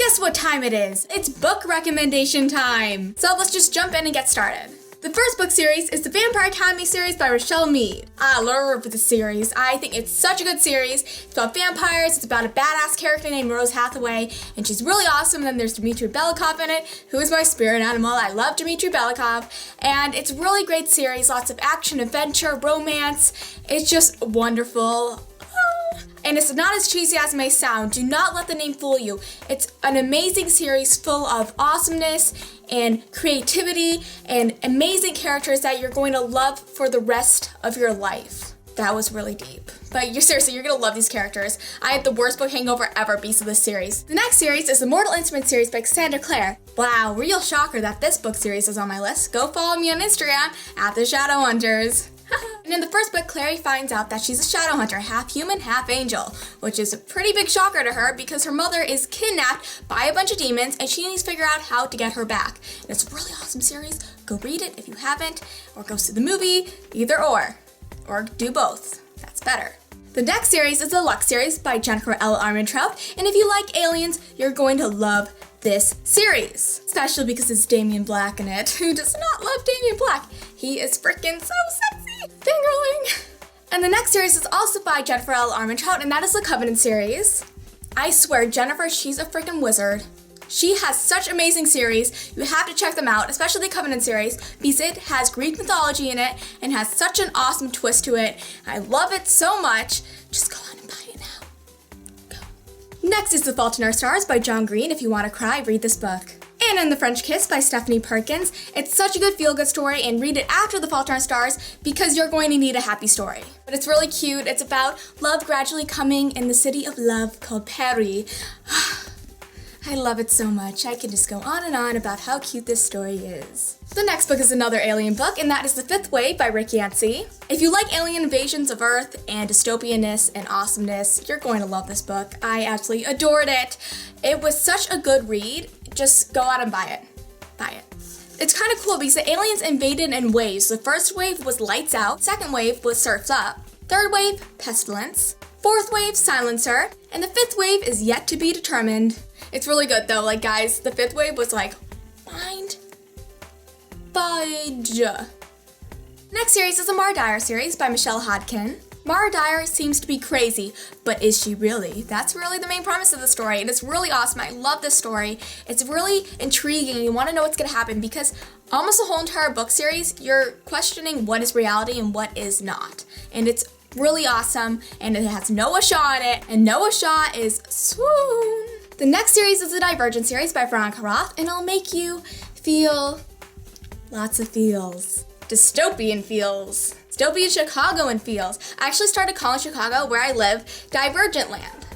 Guess what time it is? It's book recommendation time! So let's just jump in and get started. The first book series is the Vampire Academy series by Rochelle Mead. I love this series. I think it's such a good series. It's about vampires, it's about a badass character named Rose Hathaway, and she's really awesome. And then there's Dmitry Belikov in it, who is my spirit animal. I love Dmitry Belikov, and it's a really great series. Lots of action, adventure, romance. It's just wonderful. And it's not as cheesy as it may sound. Do not let the name fool you. It's an amazing series full of awesomeness and creativity and amazing characters that you're going to love for the rest of your life. That was really deep. But you're gonna love these characters. I had the worst book hangover ever because of this series. The next series is the Mortal Instruments series by Cassandra Clare. Wow, real shocker that this book series is on my list. Go follow me on Instagram at The Shadowhunters. And in the first book, Clary finds out that she's a shadow hunter, half human, half angel, which is a pretty big shocker to her because her mother is kidnapped by a bunch of demons and she needs to figure out how to get her back. And it's a really awesome series. Go read it if you haven't, or go see the movie, either or do both. That's better. The next series is the Lux series by Jennifer L. Armentrout, and if you like aliens, you're going to love this series, especially because it's Damien Black in it. Who does not love Damien Black? He is freaking so sexy. Fangirling. And the next series is also by Jennifer L. Armentrout, and that is the Covenant series. I swear, Jennifer, she's a freaking wizard. She has such amazing series. You have to check them out, especially the Covenant series, because it has Greek mythology in it and has such an awesome twist to it. I love it so much. Just go on and buy it now. Go. Next is The Fault in Our Stars by John Green. If you want to cry, read this book. And in The French Kiss by Stephanie Perkins. It's such a good feel-good story, and read it after The Fault in Our Stars because you're going to need a happy story. But it's really cute. It's about love gradually coming in the city of love called Paris. I love it so much. I can just go on and on about how cute this story is. The next book is another alien book, and that is The Fifth Wave by Rick Yancey. If you like alien invasions of Earth and dystopianness and awesomeness, you're going to love this book. I absolutely adored it. It was such a good read. Just go out and buy it. Buy it. It's kind of cool because the aliens invaded in waves. The first wave was lights out, second wave was surfs up, third wave, pestilence, fourth wave, silencer, and the fifth wave is yet to be determined. It's really good though, like guys, the fifth wave was like, mind fudge. Next series is the Mara Dyer series by Michelle Hodkin. Mara Dyer seems to be crazy, but is she really? That's really the main premise of the story, and it's really awesome. I love this story. It's really intriguing. You want to know what's going to happen because almost the whole entire book series, you're questioning what is reality and what is not. And it's really awesome, and it has Noah Shaw in it, and Noah Shaw is swoon. The next series is the Divergent series by Veronica Roth, and it'll make you feel lots of feels. Dystopian feels. Dystopian Chicagoan feels. I actually started calling Chicago, where I live, Divergent Land.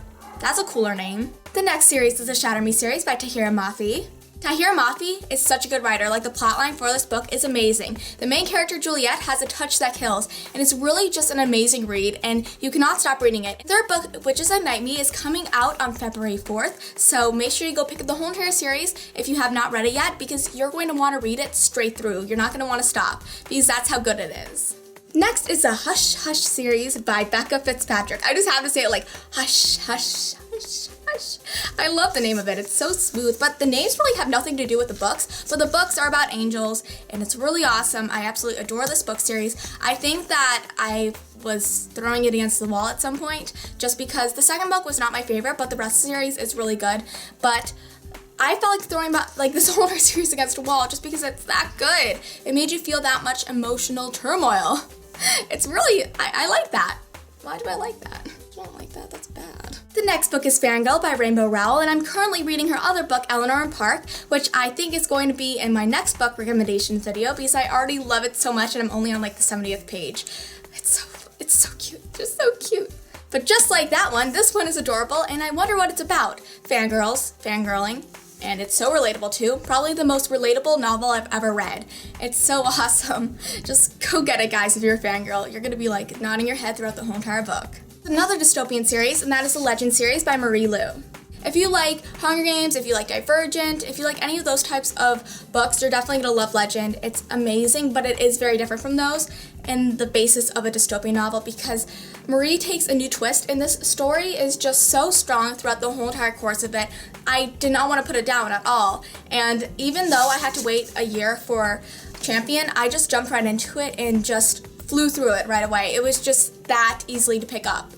That's a cooler name. The next series is the Shatter Me series by Tahira Mafi. Tahira Mafi is such a good writer. Like, the plotline for this book is amazing. The main character, Juliet, has a touch that kills, and it's really just an amazing read, and you cannot stop reading it. The third book, Witches at Night Me, is coming out on February 4th, so make sure you go pick up the whole entire series if you have not read it yet, because you're going to want to read it straight through. You're not going to want to stop, because that's how good it is. Next is the Hush Hush series by Becca Fitzpatrick. I just have to say it like, hush, hush, hush, hush. I love the name of it. It's so smooth, but the names really have nothing to do with the books. But the books are about angels, and it's really awesome. I absolutely adore this book series. I think that I was throwing it against the wall at some point, just because the second book was not my favorite, but the rest of the series is really good. But I felt like throwing this whole series against a wall just because it's that good. It made you feel that much emotional turmoil. It's really, I like that. Why do I like that? I don't like that, that's bad. The next book is Fangirl by Rainbow Rowell, and I'm currently reading her other book, Eleanor and Park, which I think is going to be in my next book recommendation video because I already love it so much and I'm only on like the 70th page. It's so cute, just so cute. But just like that one, this one is adorable, and I wonder what it's about. Fangirls, fangirling. And it's so relatable too. Probably the most relatable novel I've ever read. It's so awesome. Just go get it, guys, if you're a fangirl. You're gonna be like nodding your head throughout the whole entire book. Another dystopian series, and that is the Legend series by Marie Lu. If you like Hunger Games, if you like Divergent, if you like any of those types of books, you're definitely gonna love Legend. It's amazing, but it is very different from those and the basis of a dystopian novel because Marie takes a new twist, and this story is just so strong throughout the whole entire course of it. I did not want to put it down at all. And even though I had to wait a year for Champion, I just jumped right into it and just flew through it right away. It was just that easily to pick up.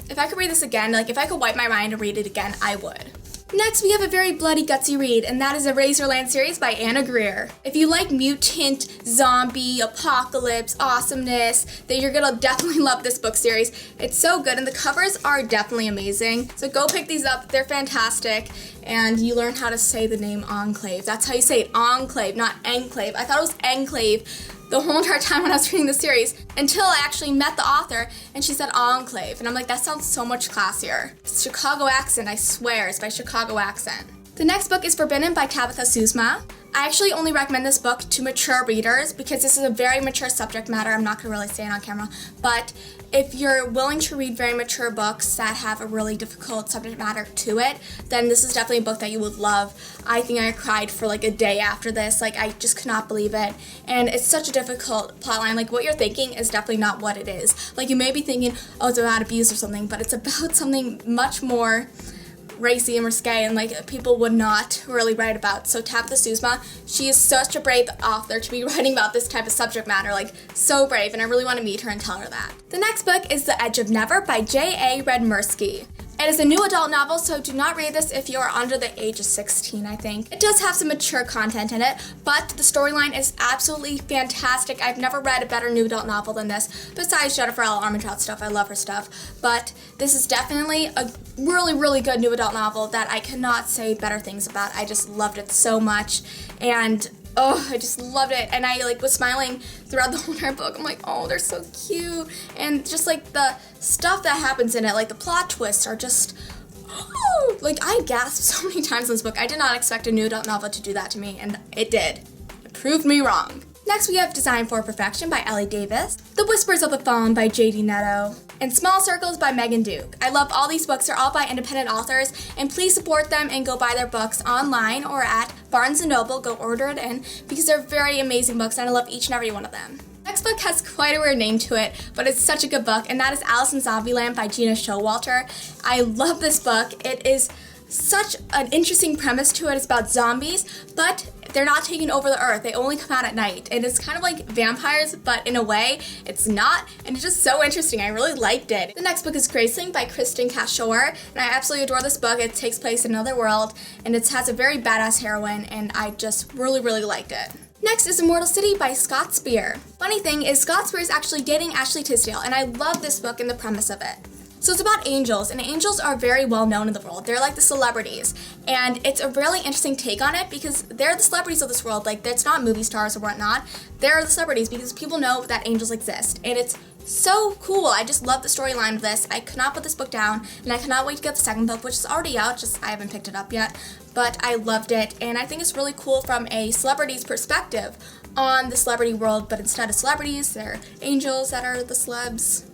If I could read this again, like if I could wipe my mind and read it again, I would. Next, we have a very bloody, gutsy read, and that is a Razorland series by Anna Greer. If you like mutant, zombie, apocalypse, awesomeness, then you're gonna definitely love this book series. It's so good, and the covers are definitely amazing. So go pick these up, they're fantastic, and you learn how to say the name Enclave. That's how you say it, Enclave, not Enclave. I thought it was Enclave the whole entire time when I was reading the series, until I actually met the author and she said Enclave, and I'm like, that sounds so much classier. It's Chicago accent, I swear, it's by Chicago accent. The next book is Forbidden by Tabitha Susma. I actually only recommend this book to mature readers because this is a very mature subject matter. I'm not going to really say it on camera, but if you're willing to read very mature books that have a really difficult subject matter to it, then this is definitely a book that you would love. I think I cried for like a day after this. Like, I just could not believe it. And it's such a difficult plotline. Like, what you're thinking is definitely not what it is. Like, you may be thinking, oh, it's about abuse or something, but it's about something much more racy and risque, and like people would not really write about. So Tabitha Susma, she is such a brave author to be writing about this type of subject matter, like so brave, and I really want to meet her and tell her that. The next book is The Edge of Never by J.A. Redmersky. It is a new adult novel, so do not read this if you are under the age of 16, I think. It does have some mature content in it, but the storyline is absolutely fantastic. I've never read a better new adult novel than this, besides Jennifer L. Armentrout stuff. I love her stuff. But this is definitely a really, really good new adult novel that I cannot say better things about. I just loved it so much, and I just loved it, and I was smiling throughout the whole entire book. I'm like, oh, they're so cute, and just like the stuff that happens in it, like the plot twists are just, I gasped so many times in this book. I did not expect a new adult novel to do that to me, and it did. It proved me wrong. Next, we have Design for Perfection by Ellie Davis, The Whispers of the Fallen by J.D. Netto, and Small Circles by Megan Duke. I love all these books. They're all by independent authors, and please support them and go buy their books online or at Barnes & Noble. Go order it in because they're very amazing books, and I love each and every one of them. Next book has quite a weird name to it, but it's such a good book, and that is Alice in Zombieland by Gina Showalter. I love this book. It is such an interesting premise to it. It's about zombies, but they're not taking over the earth. They only come out at night, and it's kind of like vampires, but in a way, it's not, and it's just so interesting. I really liked it. The next book is Graceling by Kristen Cashore, and I absolutely adore this book. It takes place in another world, and it has a very badass heroine, and I just really, really liked it. Next is Immortal City by Scott Speer. Funny thing is, Scott Speer is actually dating Ashley Tisdale, and I love this book and the premise of it. So it's about angels, and angels are very well known in the world. They're like the celebrities, and it's a really interesting take on it because they're the celebrities of this world. Like, it's not movie stars or whatnot. They're the celebrities because people know that angels exist, and it's so cool. I just love the storyline of this. I could not put this book down, and I cannot wait to get the second book, which is already out, just I haven't picked it up yet. But I loved it, and I think it's really cool from a celebrity's perspective on the celebrity world, but instead of celebrities, they're angels that are the celebs.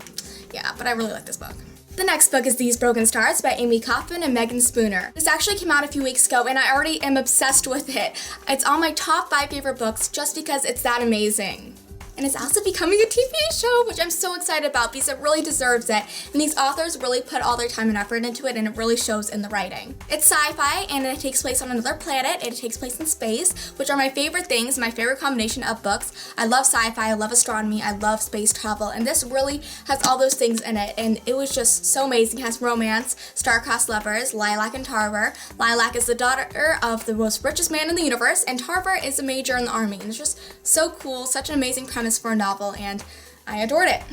Yeah, but I really like this book. The next book is These Broken Stars by Amy Kaufman and Megan Spooner. This actually came out a few weeks ago, and I already am obsessed with it. It's on my top 5 favorite books just because it's that amazing. And it's also becoming a TV show, which I'm so excited about because it really deserves it. And these authors really put all their time and effort into it, and it really shows in the writing. It's sci-fi, and it takes place on another planet. It takes place in space, which are my favorite things, my favorite combination of books. I love sci-fi, I love astronomy, I love space travel, and this really has all those things in it. And it was just so amazing. It has romance, star-crossed lovers, Lilac and Tarver. Lilac is the daughter of the most richest man in the universe, and Tarver is a major in the army. And it's just so cool, such an amazing premise for a novel, and I adored it,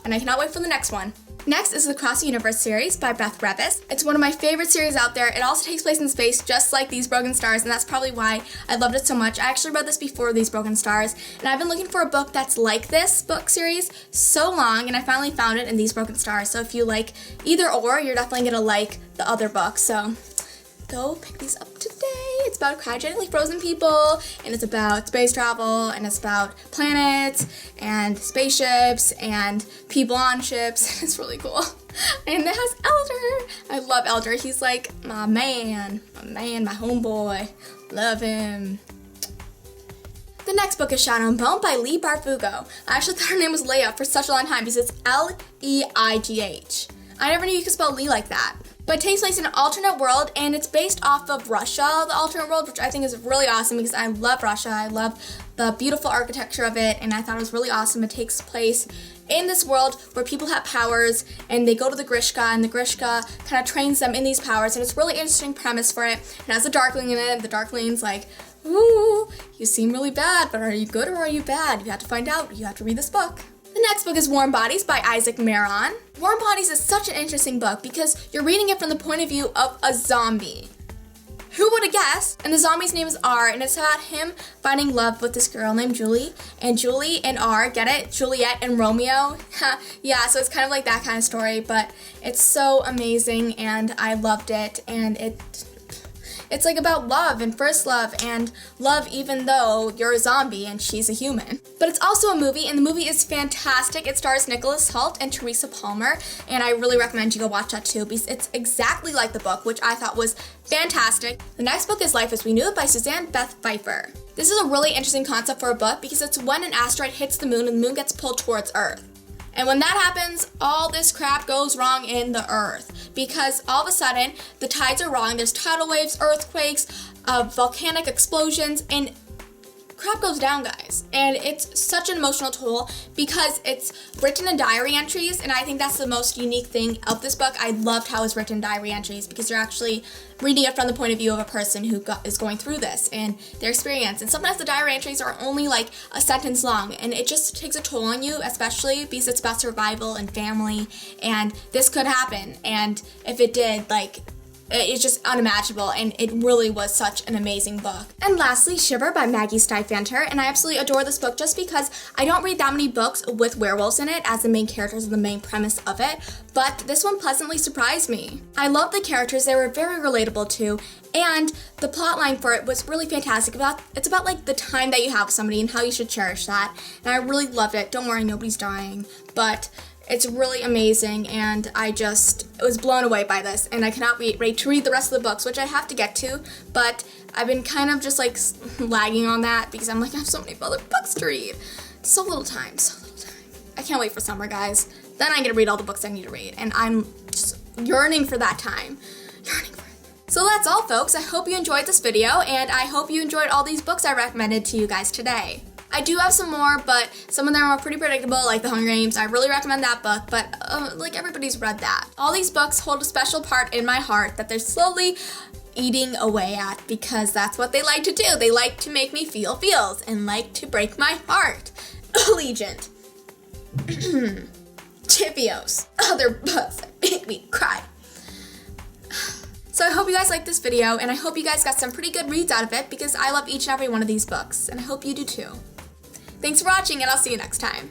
and I cannot wait for the next one. Next is the Cross the Universe series by Beth Revis. It's one of my favorite series out there. It also takes place in space, just like These Broken Stars, and that's probably why I loved it so much. I actually read this before These Broken Stars, and I've been looking for a book that's like this book series so long, and I finally found it in These Broken Stars. So if you like either or, you're definitely gonna like the other book. So go pick these up today. It's about cryogenically frozen people, and it's about space travel, and it's about planets and spaceships and people on ships. It's really cool. And it has Elder. I love Elder. He's like my man, my homeboy. Love him. The next book is Shadow and Bone by Lee Barfugo. I actually thought her name was Leia for such a long time because it's Leigh. I never knew you could spell Lee like that. But But it takes place in an alternate world, and it's based off of Russia, the alternate world, which I think is really awesome because I love Russia. I love the beautiful architecture of it, and I thought it was really awesome. It takes place in this world where people have powers, and they go to the Grishka, and the Grishka kind of trains them in these powers, and it's a really interesting premise for it. It has a Darkling in it. The Darkling's like, ooh, you seem really bad, but are you good or are you bad? You have to find out. You have to read this book. The next book is Warm Bodies by Isaac Maron. Warm Bodies is such an interesting book because you're reading it from the point of view of a zombie. Who would have guessed? And the zombie's name is R, and it's about him finding love with this girl named Julie. And Julie and R, get it? Juliet and Romeo. Yeah, so it's kind of like that kind of story, but it's so amazing, and I loved it, and it's like about love and first love and love even though you're a zombie and she's a human. But it's also a movie, and the movie is fantastic. It stars Nicholas Hoult and Teresa Palmer, and I really recommend you go watch that too because it's exactly like the book, which I thought was fantastic. The next book is Life as We Knew It by Suzanne Beth Pfeiffer. This is a really interesting concept for a book because it's when an asteroid hits the moon and the moon gets pulled towards Earth. And when that happens, all this crap goes wrong in the earth because all of a sudden the tides are wrong. There's tidal waves, earthquakes, volcanic explosions, and crap goes down, guys. And it's such an emotional toll because it's written in diary entries, and I think that's the most unique thing of this book. I loved how it's written in diary entries because you're actually reading it from the point of view of a person who is going through this and their experience. And sometimes the diary entries are only like a sentence long, and it just takes a toll on you, especially because it's about survival and family, and this could happen. And if it did, like, it's just unimaginable, and it really was such an amazing book. And lastly, Shiver by Maggie Stiefvater, and I absolutely adore this book just because I don't read that many books with werewolves in it as the main characters and the main premise of it, but this one pleasantly surprised me. I love the characters, they were very relatable too, and the plot line for it was really fantastic. It's about like the time that you have with somebody and how you should cherish that, and I really loved it. Don't worry, nobody's dying, but it's really amazing, and I was blown away by this, and I cannot wait to read the rest of the books, which I have to get to, but I've been kind of just like lagging on that because I'm like, I have so many other books to read. So little time. I can't wait for summer, guys. Then I get to read all the books I need to read, and I'm just yearning for that time. Yearning for it. So that's all, folks. I hope you enjoyed this video, and I hope you enjoyed all these books I recommended to you guys today. I do have some more, but some of them are pretty predictable, like The Hunger Games. I really recommend that book, but like everybody's read that. All these books hold a special part in my heart that they're slowly eating away at because that's what they like to do. They like to make me feel feels and like to break my heart. Allegiant. Chivios. Other books that make me cry. So I hope you guys liked this video, and I hope you guys got some pretty good reads out of it because I love each and every one of these books, and I hope you do too. Thanks for watching, and I'll see you next time.